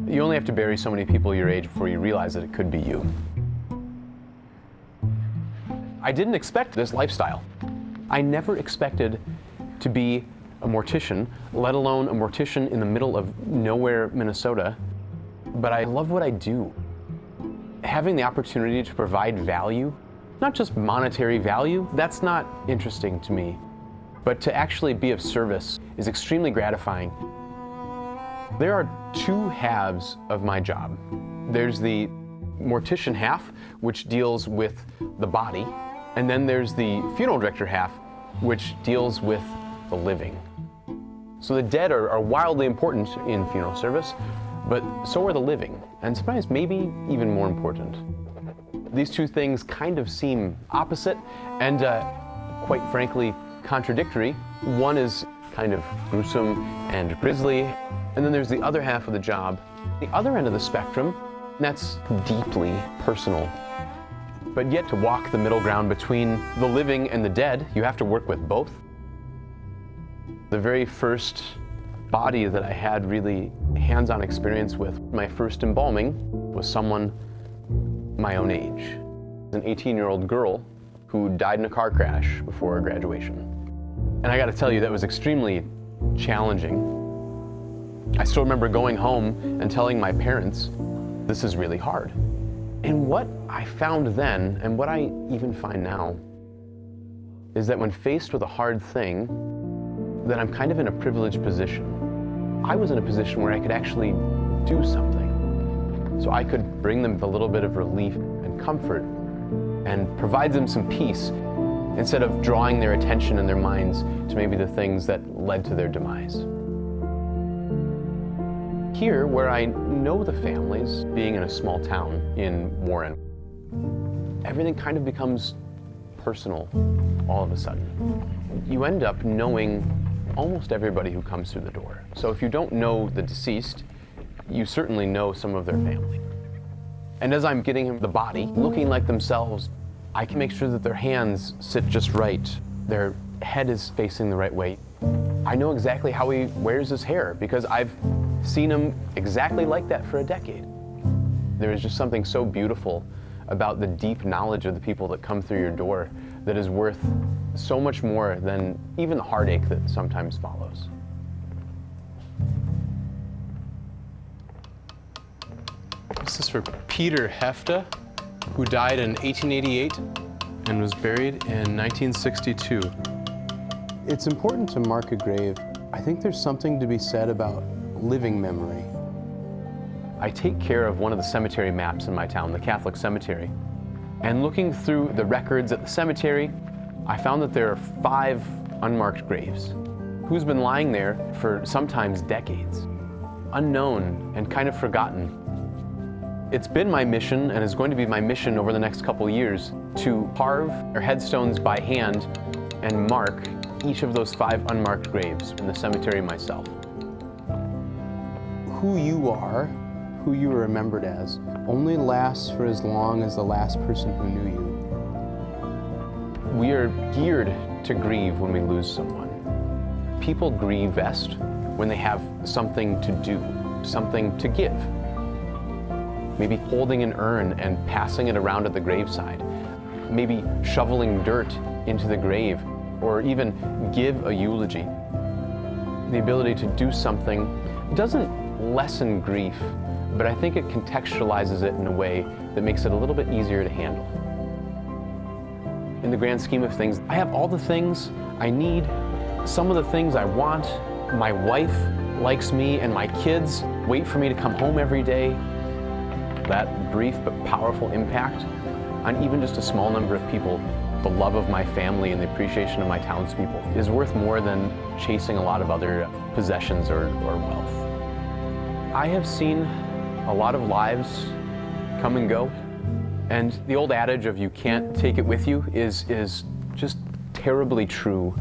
You only have to bury so many people your age before you realize that it could be you. I didn't expect this lifestyle. I never expected to be a mortician, let alone a mortician in the middle of nowhere, Minnesota. But I love what I do. Having the opportunity to provide value, not just monetary value, that's not interesting to me, but to actually be of service is extremely gratifying. There are two halves of my job. There's the mortician half, which deals with the body, and then there's the funeral director half, which deals with the living. So the dead are wildly important in funeral service, but so are the living, and sometimes maybe even more important. These two things kind of seem opposite and, quite frankly, contradictory. One is kind of gruesome and grisly, and then there's the other half of the job, the other end of the spectrum, that's deeply personal. But yet to walk the middle ground between the living and the dead, you have to work with both. The very first body that I had really hands-on experience with, my first embalming, was someone my own age. An 18-year-old girl who died in a car crash before her graduation. And I gotta tell you, that was extremely challenging. I still remember going home and telling my parents, this is really hard. And what I found then, and what I even find now, is that when faced with a hard thing, that I'm kind of in a privileged position. I was in a position where I could actually do something. So I could bring them a little bit of relief and comfort and provide them some peace instead of drawing their attention and their minds to maybe the things that led to their demise. Here, where I know the families, being in a small town in Warren, everything kind of becomes personal all of a sudden. You end up knowing almost everybody who comes through the door. So if you don't know the deceased, you certainly know some of their family. And as I'm getting him the body, looking like themselves, I can make sure that their hands sit just right, their head is facing the right way. I know exactly how he wears his hair because I've seen him exactly like that for a decade. There is just something so beautiful about the deep knowledge of the people that come through your door that is worth so much more than even the heartache that sometimes follows. This is for Peter Hefta, who died in 1888 and was buried in 1962. It's important to mark a grave. I think there's something to be said about living memory. I take care of one of the cemetery maps in my town, the Catholic cemetery. And looking through the records at the cemetery, I found that there are 5 unmarked graves. Who's been lying there for sometimes decades, unknown and kind of forgotten. It's been my mission, and is going to be my mission over the next couple years, to carve our headstones by hand and mark each of those 5 unmarked graves in the cemetery myself. Who you are, who you are remembered as, only lasts for as long as the last person who knew you. We are geared to grieve when we lose someone. People grieve best when they have something to do, something to give. Maybe holding an urn and passing it around at the graveside. Maybe shoveling dirt into the grave, or even give a eulogy. The ability to do something doesn't lessen grief, but I think it contextualizes it in a way that makes it a little bit easier to handle. In the grand scheme of things, I have all the things I need, some of the things I want. My wife likes me, and my kids wait for me to come home every day. That brief but powerful impact on even just a small number of people, the love of my family and the appreciation of my townspeople, is worth more than chasing a lot of other possessions or wealth. I have seen a lot of lives come and go, and the old adage of you can't take it with you is just terribly true